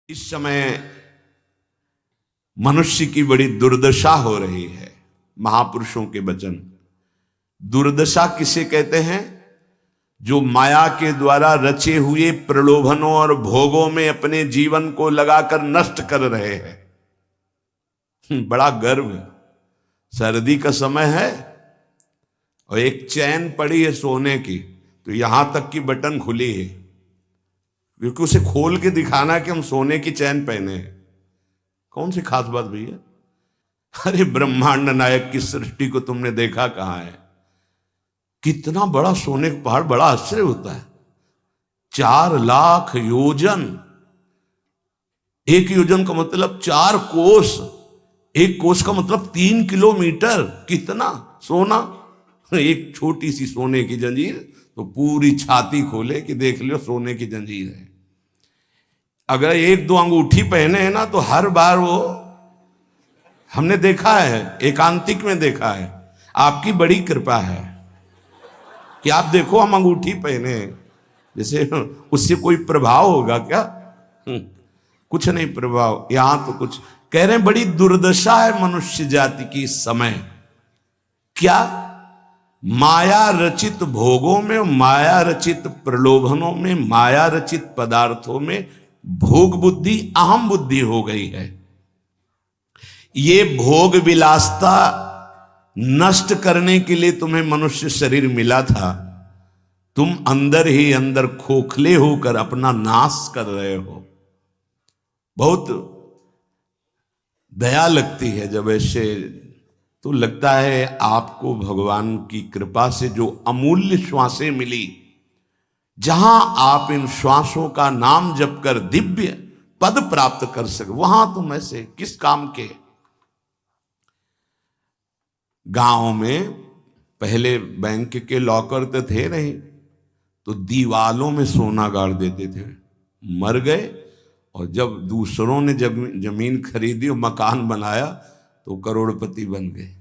इस समय मनुष्य की बड़ी दुर्दशा हो रही है। महापुरुषों के वचन। दुर्दशा किसे कहते हैं? जो माया के द्वारा रचे हुए प्रलोभनों और भोगों में अपने जीवन को लगाकर नष्ट कर रहे हैं। बड़ा गर्व है। सर्दी का समय है और एक चैन पड़ी है सोने की, तो यहां तक की बटन खुली है, क्योंकि उसे खोल के दिखाना है कि हम सोने की चैन पहने हैं। कौन सी खास बात भैया? अरे ब्रह्मांड नायक की सृष्टि को तुमने देखा कहां है? कितना बड़ा सोने का पहाड़, बड़ा आश्चर्य होता है। 4 लाख योजन। एक योजन का मतलब 4 कोस। एक कोस का मतलब 3 किलोमीटर। कितना सोना! एक छोटी सी सोने की जंजीर तो पूरी छाती खोले कि देख लियो सोने की जंजीर है। अगर 1-2 अंगूठी पहने हैं ना, तो हर बार वो हमने देखा है, एकांतिक में देखा है। आपकी बड़ी कृपा है कि आप देखो हम अंगूठी पहने हैं, जैसे उससे कोई प्रभाव होगा क्या? कुछ नहीं प्रभाव। यहां तो कुछ कह रहे हैं, बड़ी दुर्दशा है मनुष्य जाति की इस समय। क्या? माया रचित भोगों में, माया रचित प्रलोभनों में, माया रचित पदार्थों में भोग बुद्धि, अहम बुद्धि हो गई है। ये भोग विलासता नष्ट करने के लिए तुम्हें मनुष्य शरीर मिला था। तुम अंदर ही अंदर खोखले होकर अपना नाश कर रहे हो। बहुत दया लगती है जब ऐसे, तो लगता है आपको भगवान की कृपा से जो अमूल्य श्वासें मिली, जहां आप इन श्वासों का नाम जप कर दिव्य पद प्राप्त कर सके, वहां तुम ऐसे किस काम के? गांव में पहले बैंक के लॉकर तो थे नहीं, तो दीवालों में सोना गाड़ देते थे। मर गए और जब दूसरों ने जमीन खरीदी और मकान बनाया तो करोड़पति बन गए।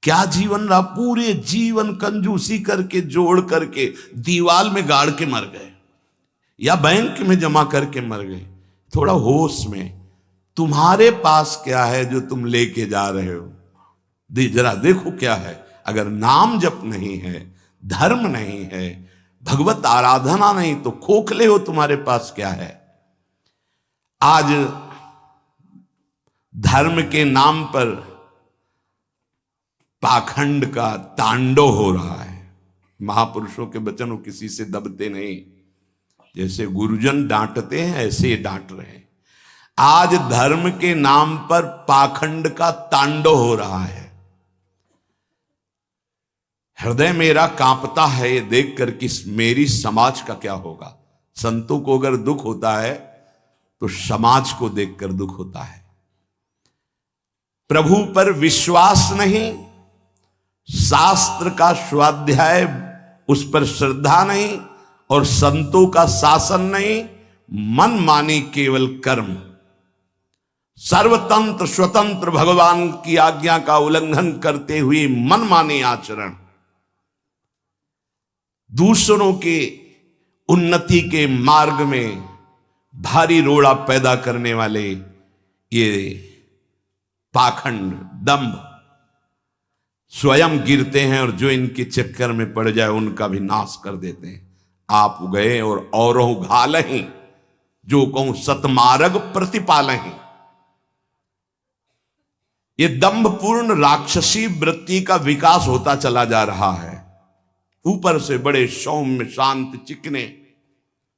क्या जीवन रहा? पूरे जीवन कंजूसी करके जोड़ करके दीवाल में गाड़ के मर गए, या बैंक में जमा करके मर गए। थोड़ा होश में, तुम्हारे पास क्या है जो तुम लेके जा रहे हो? जरा देखो क्या है। अगर नाम जप नहीं है, धर्म नहीं है, भगवत आराधना नहीं, तो खोखले हो। तुम्हारे पास क्या है? आज धर्म के नाम पर पाखंड का तांडव हो रहा है। महापुरुषों के वचन किसी से दबते नहीं। जैसे गुरुजन डांटते हैं, ऐसे ही डांट रहे हैं। आज धर्म के नाम पर पाखंड का तांडव हो रहा है। हृदय मेरा कांपता है ये देखकर कि मेरी समाज का क्या होगा। संतों को अगर दुख होता है तो समाज को देखकर दुख होता है। प्रभु पर विश्वास नहीं, शास्त्र का स्वाध्याय उस पर श्रद्धा नहीं, और संतों का शासन नहीं, मन मानी केवल कर्म। सर्वतंत्र स्वतंत्र भगवान की आज्ञा का उल्लंघन करते हुए मन मानी आचरण, दूसरों के उन्नति के मार्ग में भारी रोड़ा पैदा करने वाले ये पाखंड, दंभ, स्वयं गिरते हैं और जो इनके चक्कर में पड़ जाए उनका भी नाश कर देते हैं। आप गए और औरों घालहीं, जो कहूं सतमार्ग प्रतिपालहीं। ये दंभपूर्ण राक्षसी वृत्ति का विकास होता चला जा रहा है। ऊपर से बड़े सौम्य, शांत, चिकने,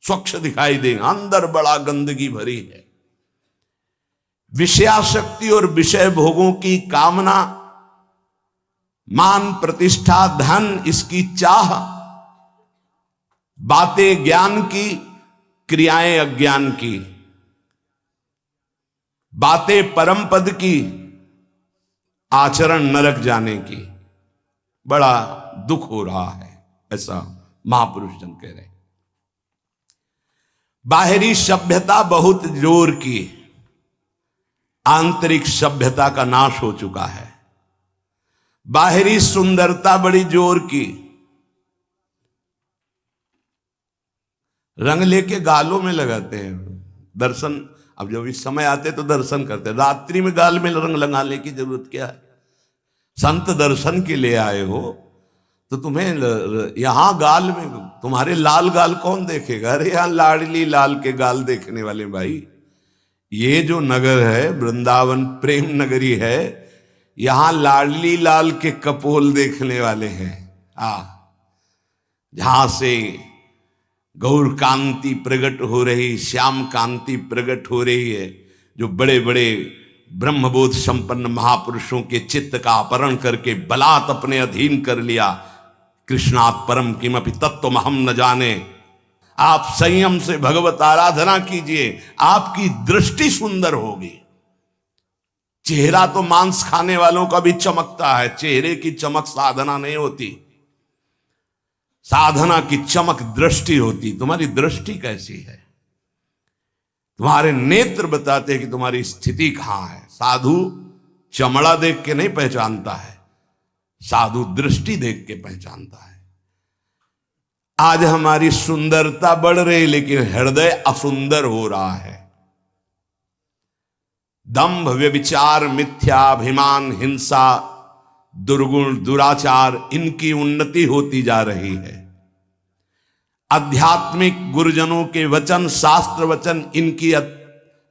स्वच्छ दिखाई देंगे, अंदर बड़ा गंदगी भरी है। विषयाशक्ति और विषय भोगों की कामना, मान प्रतिष्ठा धन, इसकी चाह, बातें ज्ञान की, क्रियाएं अज्ञान की, बातें परम पद की, आचरण नरक जाने की। बड़ा दुख हो रहा है, ऐसा महापुरुष जन कह रहे हैं। बाहरी सभ्यता बहुत जोर की, आंतरिक सभ्यता का नाश हो चुका है। बाहरी सुंदरता बड़ी जोर की, रंग लेके गालों में लगाते हैं। दर्शन अब जब इस समय आते तो दर्शन करते, रात्रि में गाल में रंग लगाने की जरूरत क्या है? संत दर्शन के लिए आए हो तो तुम्हें यहां गाल में, तुम्हारे लाल गाल कौन देखेगा? अरे यहां लाडली लाल के गाल देखने वाले भाई, ये जो नगर है वृंदावन प्रेम नगरी है, यहां लाडली लाल के कपोल देखने वाले हैं। जहां से गौर कांति प्रकट हो रही, श्याम कांति प्रकट हो रही है, जो बड़े बड़े ब्रह्मबोध संपन्न महापुरुषों के चित्त का अपहरण करके बलात् अपने अधीन कर लिया। कृष्णात् परम किमपि तत्त्वम् अहम् न जाने। आप संयम से भगवत आराधना कीजिए, आपकी दृष्टि सुंदर होगी। चेहरा तो मांस खाने वालों का भी चमकता है, चेहरे की चमक साधना नहीं होती, साधना की चमक दृष्टि होती। तुम्हारी दृष्टि कैसी है? तुम्हारे नेत्र बताते हैं कि तुम्हारी स्थिति कहां है। साधु चमड़ा देख के नहीं पहचानता है, साधु दृष्टि देख के पहचानता है। आज हमारी सुंदरता बढ़ रही लेकिन हृदय असुंदर हो रहा है। दंभ, व्यभिचार, मिथ्याभिमान, हिंसा, दुर्गुण, दुराचार, इनकी उन्नति होती जा रही है। आध्यात्मिक गुरुजनों के वचन, शास्त्र वचन, इनकी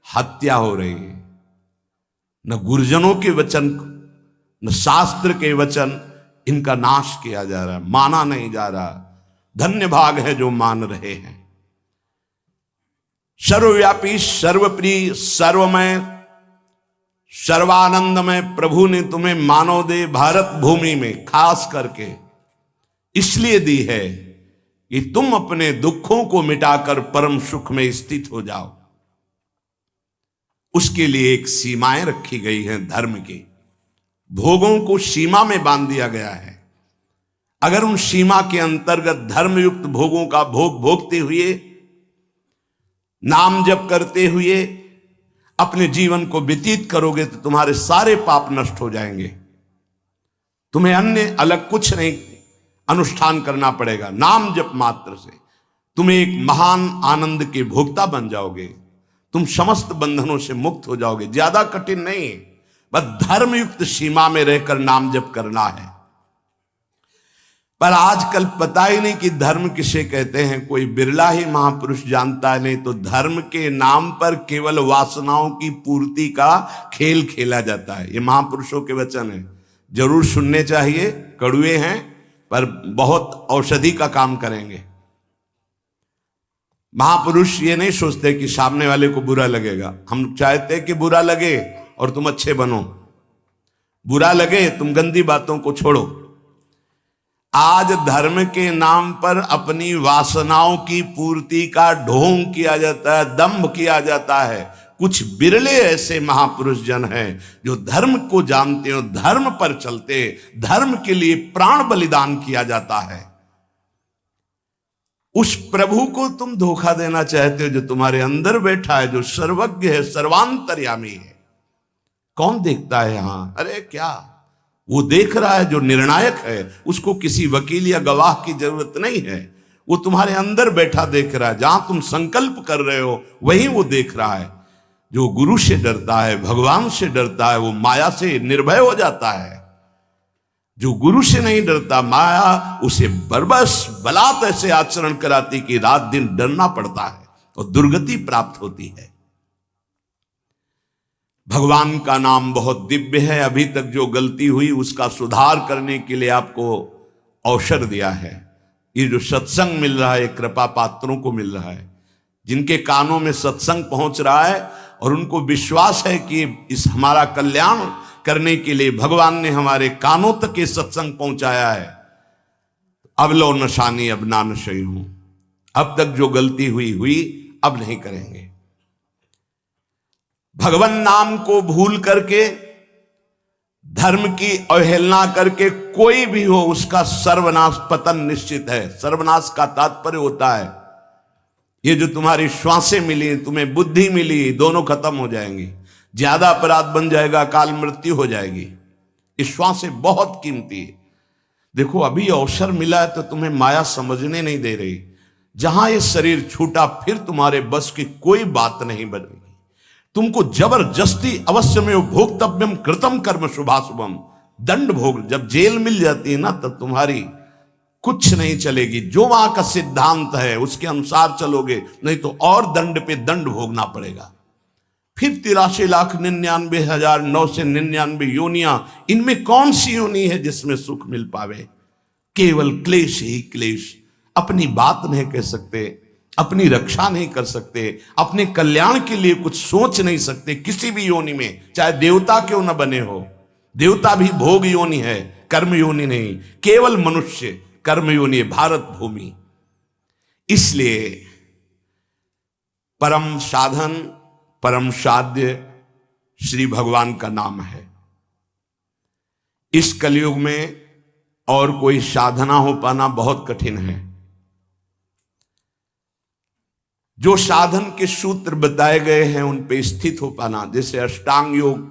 हत्या हो रही है। न गुरुजनों के वचन न शास्त्र के वचन, इनका नाश किया जा रहा है, माना नहीं जा रहा। धन्य भाग है जो मान रहे हैं। सर्वव्यापी, सर्वप्रिय, सर्वमय, सर्वानंदमय प्रभु ने तुम्हें मानव देह भारत भूमि में खास करके इसलिए दी है कि तुम अपने दुखों को मिटाकर परम सुख में स्थित हो जाओ। उसके लिए एक सीमाएं रखी गई हैं धर्म की, भोगों को सीमा में बांध दिया गया है। अगर उन सीमा के अंतर्गत धर्मयुक्त भोगों का भोग भोगते हुए, नाम जप करते हुए अपने जीवन को व्यतीत करोगे तो तुम्हारे सारे पाप नष्ट हो जाएंगे। तुम्हें अन्य अलग कुछ नहीं अनुष्ठान करना पड़ेगा। नाम जप मात्र से तुम्हें एक महान आनंद के भोक्ता बन जाओगे। तुम समस्त बंधनों से मुक्त हो जाओगे। ज्यादा कठिन नहीं, बस धर्मयुक्त सीमा में रहकर नाम जप करना है। पर आजकल पता ही नहीं कि धर्म किसे कहते हैं, कोई बिरला ही महापुरुष जानता है। नहीं तो धर्म के नाम पर केवल वासनाओं की पूर्ति का खेल खेला जाता है। ये महापुरुषों के वचन है, जरूर सुनने चाहिए। कड़वे हैं पर बहुत औषधि का काम करेंगे। महापुरुष ये नहीं सोचते कि सामने वाले को बुरा लगेगा। हम चाहते हैं कि बुरा लगे और तुम अच्छे बनो, बुरा लगे तुम गंदी बातों को छोड़ो। आज धर्म के नाम पर अपनी वासनाओं की पूर्ति का ढोंग किया जाता है, दंभ किया जाता है। कुछ बिरले ऐसे महापुरुष जन हैं जो धर्म को जानते हो, धर्म पर चलते, धर्म के लिए प्राण बलिदान किया जाता है। उस प्रभु को तुम धोखा देना चाहते हो जो तुम्हारे अंदर बैठा है, जो सर्वज्ञ है, सर्वांतर्यामी है। कौन देखता है यहां? अरे क्या वो देख रहा है जो निर्णायक है। उसको किसी वकील या गवाह की जरूरत नहीं है, वो तुम्हारे अंदर बैठा देख रहा है। जहां तुम संकल्प कर रहे हो वहीं वो देख रहा है। जो गुरु से डरता है, भगवान से डरता है, वो माया से निर्भय हो जाता है। जो गुरु से नहीं डरता, माया उसे बरबस बलात् ऐसे आचरण कराती कि रात दिन डरना पड़ता है और दुर्गति प्राप्त होती है। भगवान का नाम बहुत दिव्य है। अभी तक जो गलती हुई उसका सुधार करने के लिए आपको अवसर दिया है। ये जो सत्संग मिल रहा है कृपा पात्रों को मिल रहा है, जिनके कानों में सत्संग पहुंच रहा है और उनको विश्वास है कि इस हमारा कल्याण करने के लिए भगवान ने हमारे कानों तक ये सत्संग पहुंचाया है। अब लो नशानी अब ना नशई हूं। अब तक जो गलती हुई अब नहीं करेंगे। भगवान नाम को भूल करके, धर्म की अवहेलना करके कोई भी हो उसका सर्वनाश, पतन निश्चित है। सर्वनाश का तात्पर्य होता है ये जो तुम्हारी श्वासें मिली, तुम्हें बुद्धि मिली, दोनों खत्म हो जाएंगी। ज्यादा अपराध बन जाएगा, काल मृत्यु हो जाएगी। ये श्वासें बहुत कीमती है। देखो अभी अवसर मिला है तो तुम्हें माया समझने नहीं दे रही। जहां ये शरीर छूटा फिर तुम्हारे बस की कोई बात नहीं बनेगी। तुमको जबरदस्ती अवश्य में भोक्तव्यम कृतम कर्म शुभाशुभम, दंड भोग। जब जेल मिल जाती है ना तब तुम्हारी कुछ नहीं चलेगी, जो वहां का सिद्धांत है उसके अनुसार चलोगे, नहीं तो और दंड पे दंड भोगना पड़ेगा। फिर 83,99,999 योनियां, इनमें कौन सी योनि है जिसमें सुख मिल पावे? केवल क्लेश ही क्लेश। अपनी बात नहीं कह सकते, अपनी रक्षा नहीं कर सकते, अपने कल्याण के लिए कुछ सोच नहीं सकते किसी भी योनि में, चाहे देवता क्यों न बने हो। देवता भी भोग योनि है, कर्म योनि नहीं। केवल मनुष्य कर्म योनि है, भारत भूमि। इसलिए परम साधन, परम साध्य श्री भगवान का नाम है। इस कलयुग में और कोई साधना हो पाना बहुत कठिन है। जो साधन के सूत्र बताए गए हैं उन पे स्थित हो पाना, जैसे अष्टांग योग,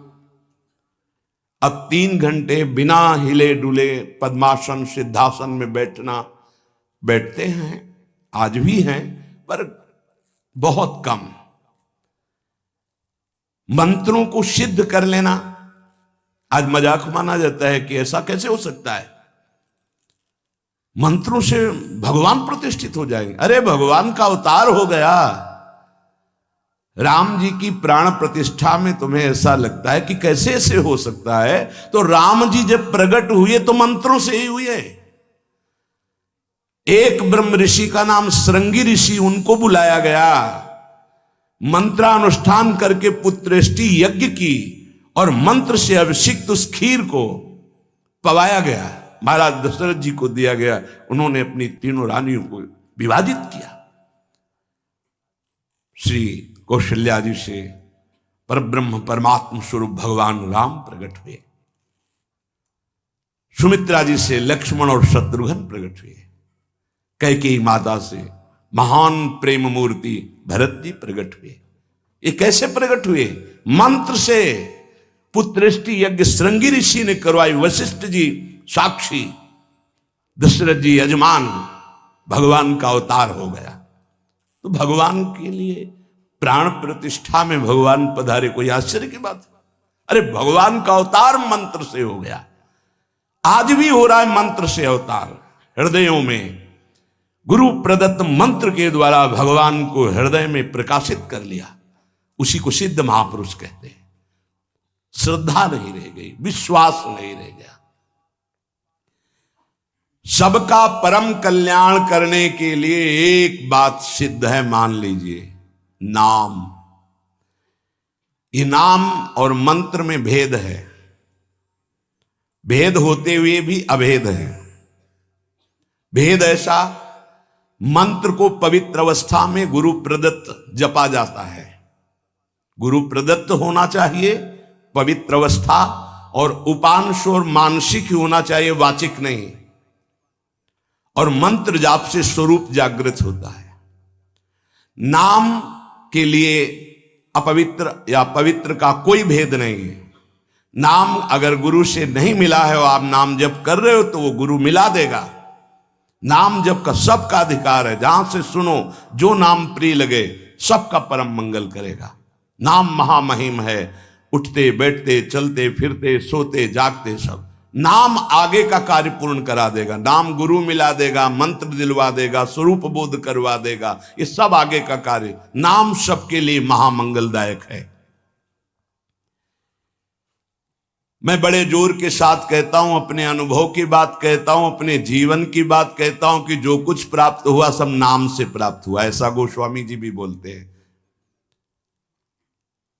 अब 3 घंटे बिना हिले डुले पद्मासन सिद्धासन में बैठते हैं, आज भी हैं, पर बहुत कम। मंत्रों को सिद्ध कर लेना आज मजाक माना जाता है कि ऐसा कैसे हो सकता है, मंत्रों से भगवान प्रतिष्ठित हो जाएंगे। अरे भगवान का अवतार हो गया। राम जी की प्राण प्रतिष्ठा में तुम्हें ऐसा लगता है कि कैसे ऐसे हो सकता है? तो राम जी जब प्रकट हुए तो मंत्रों से ही हुए। एक ब्रह्म ऋषि का नाम श्रृंगी ऋषि, उनको बुलाया गया, मंत्रानुष्ठान करके पुत्रेष्टि यज्ञ की और मंत्र से अभिषिक्त उस खीर को पवाया गया, महाराज दशरथ जी को दिया गया। उन्होंने अपनी 3 रानियों को विभाजित किया। श्री कौशल्या जी से परब्रह्म परमात्म स्वरूप भगवान राम प्रकट हुए, सुमित्रा जी से लक्ष्मण और शत्रुघ्न प्रकट हुए, कैकेयी माता से महान प्रेम मूर्ति भरत जी प्रकट हुए। ये कैसे प्रकट हुए? मंत्र से। पुत्रेष्टि यज्ञ श्रृंगी ऋषि ने करवाई, वशिष्ठ जी साक्षी, दशरथ जी यजमान, भगवान का अवतार हो गया। तो भगवान के लिए प्राण प्रतिष्ठा में भगवान पधारे, कोई आश्चर्य की बात? अरे भगवान का अवतार मंत्र से हो गया। आज भी हो रहा है मंत्र से अवतार। हृदयों में गुरु प्रदत्त मंत्र के द्वारा भगवान को हृदय में प्रकाशित कर लिया, उसी को सिद्ध महापुरुष कहते हैं। श्रद्धा नहीं रह गई, विश्वास नहीं रह गया। सबका परम कल्याण करने के लिए एक बात सिद्ध है, मान लीजिए, नाम। ये नाम और मंत्र में भेद है, भेद होते हुए भी अभेद है। भेद ऐसा, मंत्र को पवित्र अवस्था में गुरु प्रदत्त जपा जाता है, गुरु प्रदत्त होना चाहिए, पवित्र अवस्था, और उपांश और मानसिक ही होना चाहिए, वाचिक नहीं। और मंत्र जाप से स्वरूप जागृत होता है। नाम के लिए अपवित्र या पवित्र का कोई भेद नहीं है। नाम अगर गुरु से नहीं मिला है और आप नाम जप कर रहे हो तो वो गुरु मिला देगा। नाम जप का सबका अधिकार है, जहां से सुनो, जो नाम प्रिय लगे, सबका परम मंगल करेगा। नाम महामहिम है, उठते बैठते चलते फिरते सोते जागते सब। नाम आगे का कार्य पूर्ण करा देगा। नाम गुरु मिला देगा, मंत्र दिलवा देगा, स्वरूप बोध करवा देगा, ये सब आगे का कार्य। नाम सबके लिए महामंगलदायक है। मैं बड़े जोर के साथ कहता हूं, अपने अनुभव की बात कहता हूं, अपने जीवन की बात कहता हूं कि जो कुछ प्राप्त हुआ सब नाम से प्राप्त हुआ। ऐसा गोस्वामी जी भी बोलते हैं।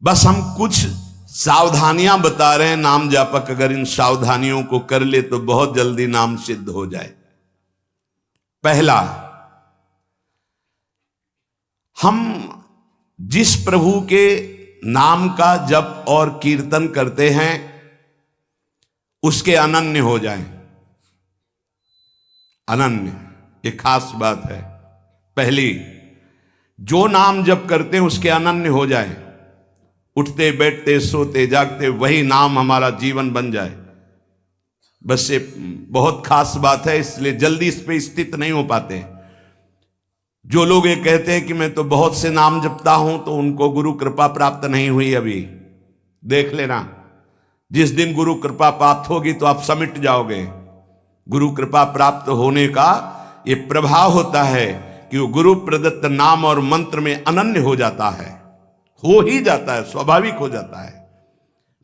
बस हम कुछ सावधानियां बता रहे हैं। नाम जापक अगर इन सावधानियों को कर ले तो बहुत जल्दी नाम सिद्ध हो जाए। पहला, हम जिस प्रभु के नाम का जप और कीर्तन करते हैं उसके अनन्य हो जाएं। अनन्य, ये खास बात है। पहली, जो नाम जप करते हैं उसके अनन्य हो जाएं। उठते बैठते सोते जागते वही नाम हमारा जीवन बन जाए। बस ये बहुत खास बात है, इसलिए जल्दी इस पे स्थित नहीं हो पाते। जो लोग ये कहते हैं कि मैं तो बहुत से नाम जपता हूं, तो उनको गुरु कृपा प्राप्त नहीं हुई अभी। देख लेना, जिस दिन गुरु कृपा प्राप्त होगी तो आप समिट जाओगे। गुरु कृपा प्राप्त होने का ये प्रभाव होता है कि वो गुरु प्रदत्त नाम और मंत्र में अनन्य हो जाता है, हो ही जाता है, स्वाभाविक हो जाता है।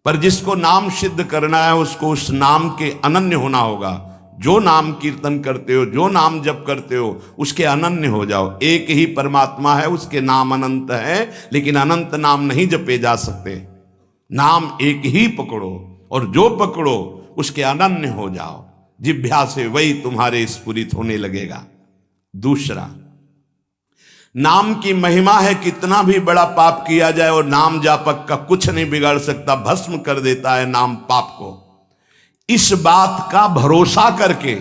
पर जिसको नाम सिद्ध करना है उसको उस नाम के अनन्य होना होगा। जो नाम कीर्तन करते हो, जो नाम जप करते हो, उसके अनन्य हो जाओ। एक ही परमात्मा है, उसके नाम अनंत है, लेकिन अनंत नाम नहीं जपे जा सकते। नाम एक ही पकड़ो, और जो पकड़ो उसके अनन्य हो जाओ। जिह्वा से वही तुम्हारे स्फुरित होने लगेगा। दूसरा, नाम की महिमा है। कितना भी बड़ा पाप किया जाए और नाम जापक का कुछ नहीं बिगाड़ सकता, भस्म कर देता है नाम पाप को। इस बात का भरोसा करके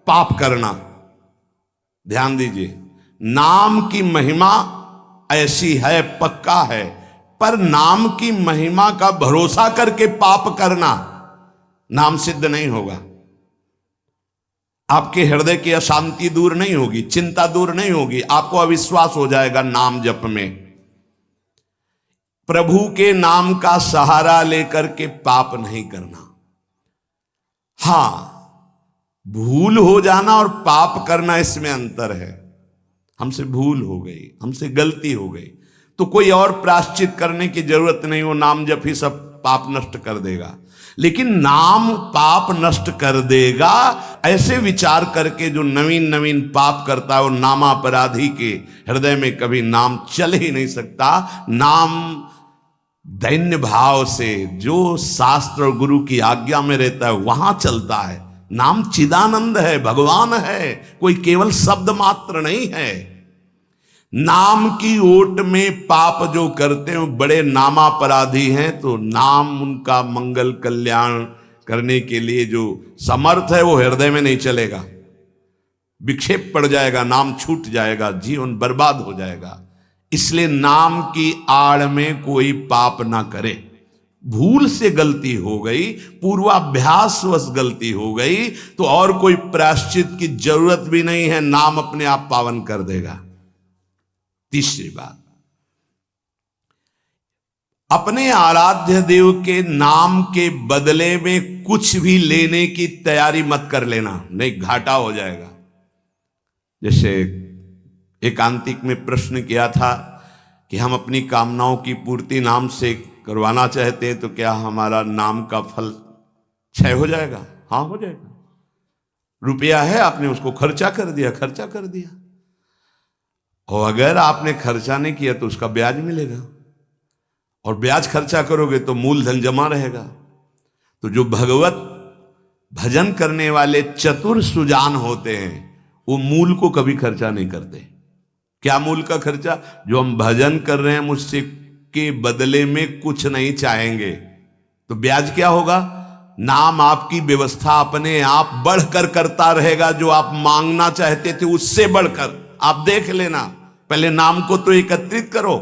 पाप करना, ध्यान दीजिए, नाम की महिमा ऐसी है, पक्का है, पर नाम की महिमा का भरोसा करके पाप करना नाम सिद्ध नहीं होगा। आपके हृदय की अशांति दूर नहीं होगी, चिंता दूर नहीं होगी, आपको अविश्वास हो जाएगा नाम जप में। प्रभु के नाम का सहारा लेकर के पाप नहीं करना। हां, भूल हो जाना और पाप करना, इसमें अंतर है। हमसे भूल हो गई, हमसे गलती हो गई, तो कोई और प्रायश्चित करने की जरूरत नहीं, वो नाम जप ही सब पाप नष्ट कर देगा। लेकिन नाम पाप नष्ट कर देगा, ऐसे विचार करके जो नवीन नवीन पाप करता है, वो नामापराधी के हृदय में कभी नाम चल ही नहीं सकता। नाम दैन्य भाव से, जो शास्त्र और गुरु की आज्ञा में रहता है, वहां चलता है। नाम चिदानंद है, भगवान है, कोई केवल शब्द मात्र नहीं है। नाम की ओट में पाप जो करते हैं बड़े नामापराधी हैं, तो नाम उनका मंगल कल्याण करने के लिए जो समर्थ है वो हृदय में नहीं चलेगा, विक्षेप पड़ जाएगा, नाम छूट जाएगा, जीवन बर्बाद हो जाएगा। इसलिए नाम की आड़ में कोई पाप ना करे। भूल से गलती हो गई, पूर्वाभ्यासवश गलती हो गई, तो और कोई प्रायश्चित की जरूरत भी नहीं है, नाम अपने आप पावन कर देगा। तीसरी बात, अपने आराध्य देव के नाम के बदले में कुछ भी लेने की तैयारी मत कर लेना, नहीं घाटा हो जाएगा। जैसे एकांतिक में प्रश्न किया था कि हम अपनी कामनाओं की पूर्ति नाम से करवाना चाहते हैं, तो क्या हमारा नाम का फल क्षय हो जाएगा? हाँ, हो जाएगा। रुपया है, आपने उसको खर्चा कर दिया, और अगर आपने खर्चा नहीं किया तो उसका ब्याज मिलेगा, और ब्याज खर्चा करोगे तो मूलधन जमा रहेगा। तो जो भगवत भजन करने वाले चतुर सुजान होते हैं, वो मूल को कभी खर्चा नहीं करते। क्या मूल का खर्चा? जो हम भजन कर रहे हैं, मुझसे के बदले में कुछ नहीं चाहेंगे, तो ब्याज क्या होगा? नाम आपकी व्यवस्था अपने आप बढ़कर करता रहेगा। जो आप मांगना चाहते थे उससे बढ़कर, आप देख लेना, पहले नाम को तो एकत्रित करो।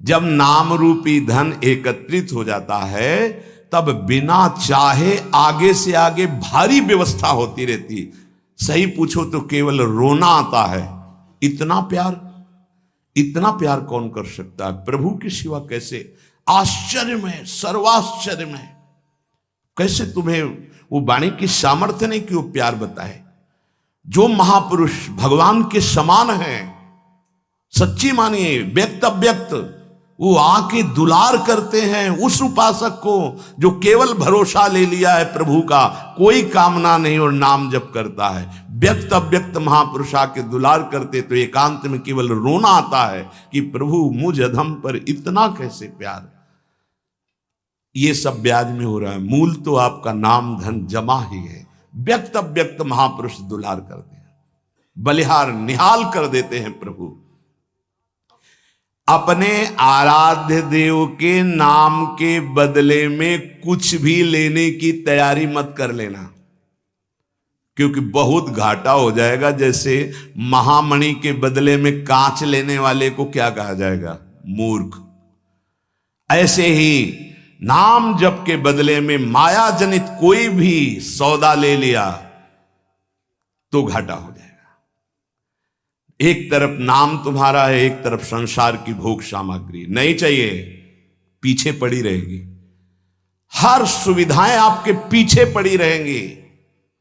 जब नाम रूपी धन एकत्रित हो जाता है, तब बिना चाहे आगे से आगे भारी व्यवस्था होती रहती। सही पूछो तो केवल रोना आता है। इतना प्यार कौन कर सकता है प्रभु के सिवा? कैसे आश्चर्य में, सर्वाश्चर्य में, कैसे तुम्हें वो वाणी की सामर्थ्य नहीं कि वो प्यार बताए। जो महापुरुष भगवान के समान हैं, सच्ची मानिए, व्यक्त अव्यक्त, वो आके दुलार करते हैं उस उपासक को जो केवल भरोसा ले लिया है प्रभु का, कोई कामना नहीं और नाम जप करता है। व्यक्त अव्यक्त महापुरुष आके दुलार करते तो एकांत में केवल रोना आता है कि प्रभु मुझ अधम पर इतना कैसे प्यार। ये सब ब्याज में हो रहा है, मूल तो आपका नाम धन जमा ही है। व्यक्त अव्यक्त महापुरुष दुलार करते हैं, बलिहार निहाल कर देते हैं प्रभु। अपने आराध्य देव के नाम के बदले में कुछ भी लेने की तैयारी मत कर लेना, क्योंकि बहुत घाटा हो जाएगा। जैसे महामणि के बदले में कांच लेने वाले को क्या कहा जाएगा? मूर्ख। ऐसे ही नाम जप के बदले में माया जनित कोई भी सौदा ले लिया तो घाटा हो जाएगा। एक तरफ नाम तुम्हारा है, एक तरफ संसार की भोग सामग्री नहीं चाहिए, पीछे पड़ी रहेगी। हर सुविधाएं आपके पीछे पड़ी रहेंगी।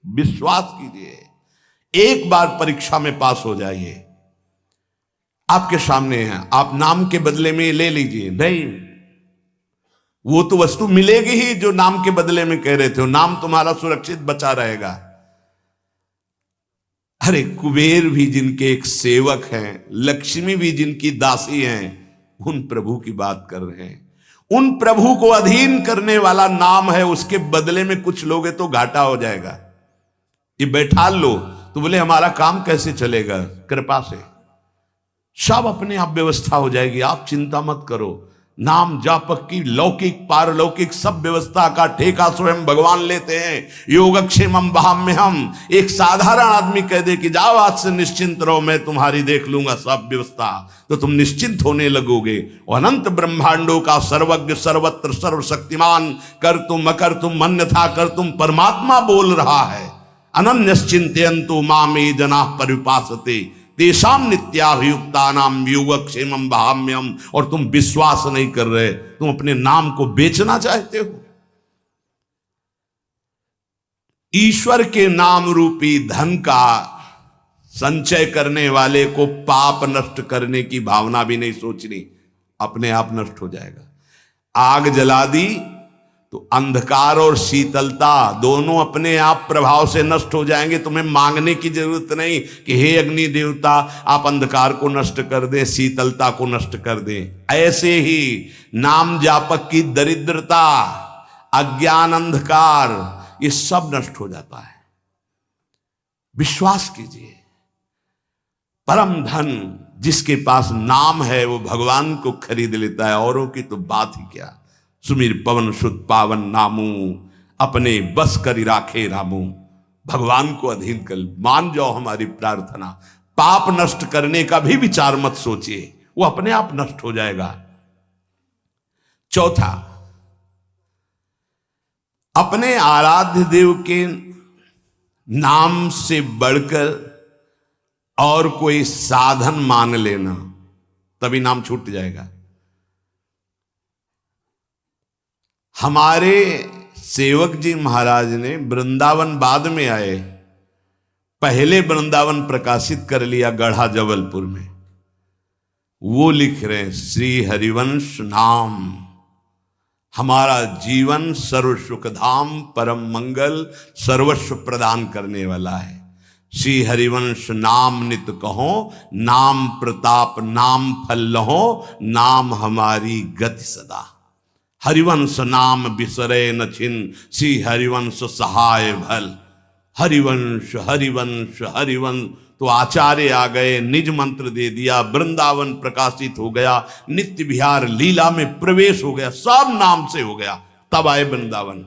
विश्वास कीजिए, एक बार परीक्षा में पास हो जाइए, आपके सामने है, आप नाम के बदले में ले लीजिए। नहीं, वो तो वस्तु मिलेगी ही जो नाम के बदले में कह रहे थे, नाम तुम्हारा सुरक्षित बचा रहेगा। अरे कुबेर भी जिनके एक सेवक हैं, लक्ष्मी भी जिनकी दासी हैं, उन प्रभु की बात कर रहे हैं। उन प्रभु को अधीन करने वाला नाम है, उसके बदले में कुछ लोगे तो घाटा हो जाएगा। ये बैठा लो तो बोले हमारा काम कैसे चलेगा, कृपा से सब अपने आप व्यवस्था हो जाएगी, आप चिंता मत करो। नाम जापक की लौकिक पारलौकिक सब व्यवस्था का ठेका स्वयं भगवान लेते हैं। योगक्षेमम वहाम्यहम, एक साधारण आदमी कह दे कि जाओ आज से निश्चिंत रहो, मैं तुम्हारी देख लूंगा सब व्यवस्था, तो तुम निश्चिंत होने लगोगे। अनंत ब्रह्मांडों का सर्वज्ञ सर्वत्र सर्वशक्तिमान कर तुम अकर तुम अन्यथा कर तुम परमात्मा बोल रहा है। अनन्यश्चिंतयन्तु मामे जना परिपासते तेषाम नित्याभियुक्ता नाम योगक्षेमम वहाम्यहम। और तुम विश्वास नहीं कर रहे, तुम अपने नाम को बेचना चाहते हो। ईश्वर के नाम रूपी धन का संचय करने वाले को पाप नष्ट करने की भावना भी नहीं सोचनी, अपने आप नष्ट हो जाएगा। आग जला दी तो अंधकार और शीतलता दोनों अपने आप प्रभाव से नष्ट हो जाएंगे। तुम्हें मांगने की जरूरत नहीं कि हे अग्नि देवता आप अंधकार को नष्ट कर दें, शीतलता को नष्ट कर दें। ऐसे ही नाम जापक की दरिद्रता, अज्ञान, अंधकार, ये सब नष्ट हो जाता है। विश्वास कीजिए, परम धन जिसके पास नाम है वो भगवान को खरीद लेता है, औरों की तो बात ही क्या। सुमिर पवन सुत पावन नामू, अपने बस करी राखे रामू। भगवान को अधीन कर मान जाओ हमारी प्रार्थना। पाप नष्ट करने का भी विचार मत सोचिए, वो अपने आप नष्ट हो जाएगा। चौथा, अपने आराध्य देव के नाम से बढ़कर और कोई साधन मान लेना, तभी नाम छूट जाएगा। हमारे सेवक जी महाराज ने वृंदावन बाद में आए, पहले वृंदावन प्रकाशित कर लिया गढ़ा जबलपुर में। वो लिख रहे हैं श्री हरिवंश नाम हमारा जीवन सर्व सुखधाम परम मंगल सर्वस्व प्रदान करने वाला है। श्री हरिवंश नाम नित कहो, नाम प्रताप नाम फल लहो, नाम हमारी गति सदा। हरिवंश नाम बिसरे न छिन, श्री हरिवंश सहाय भल। हरिवंश हरिवंश हरिवंश, तो आचार्य आ गए, निज मंत्र दे दिया, वृंदावन प्रकाशित हो गया, नित्य विहार लीला में प्रवेश हो गया, सब नाम से हो गया। तब आए वृंदावन।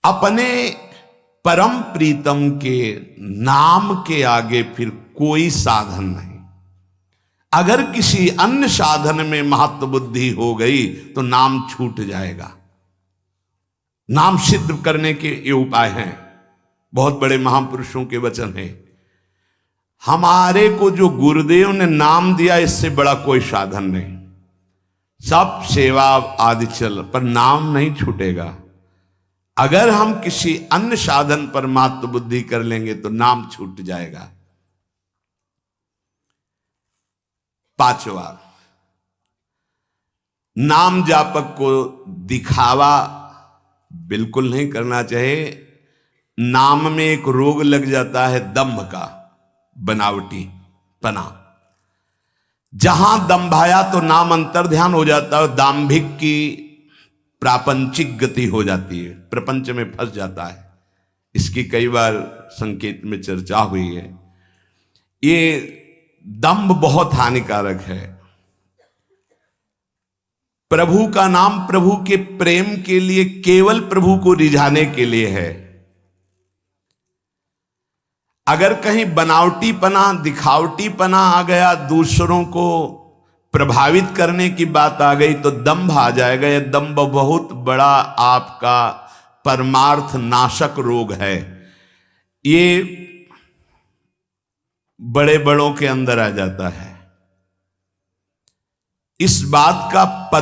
अपने परम प्रीतम के नाम के आगे फिर कोई साधन नहीं। अगर किसी अन्य साधन में महत्व बुद्धि हो गई तो नाम छूट जाएगा। नाम सिद्ध करने के ये उपाय हैं, बहुत बड़े महापुरुषों के वचन हैं। हमारे को जो गुरुदेव ने नाम दिया, इससे बड़ा कोई साधन नहीं। सब सेवा आदि चल, पर नाम नहीं छूटेगा। अगर हम किसी अन्य साधन पर महत्व बुद्धि कर लेंगे तो नाम छूट जाएगा। पांचवा, नाम जापक को दिखावा बिल्कुल नहीं करना चाहिए। नाम में एक रोग लग जाता है दंभ का, बनावटी पना। जहां दंभाया तो नाम अंतर ध्यान हो जाता है, दाम्भिक की प्रापंचिक गति हो जाती है, प्रपंच में फंस जाता है। इसकी कई बार संकेत में चर्चा हुई है। ये दंभ बहुत हानिकारक है। प्रभु का नाम प्रभु के प्रेम के लिए, केवल प्रभु को रिझाने के लिए है। अगर कहीं बनावटीपना, दिखावटीपना आ गया, दूसरों को प्रभावित करने की बात आ गई तो दंभ आ जाएगा। यह दंभ बहुत बड़ा आपका परमार्थ नाशक रोग है। ये बड़े बड़ों के अंदर आ जाता है। इस बात का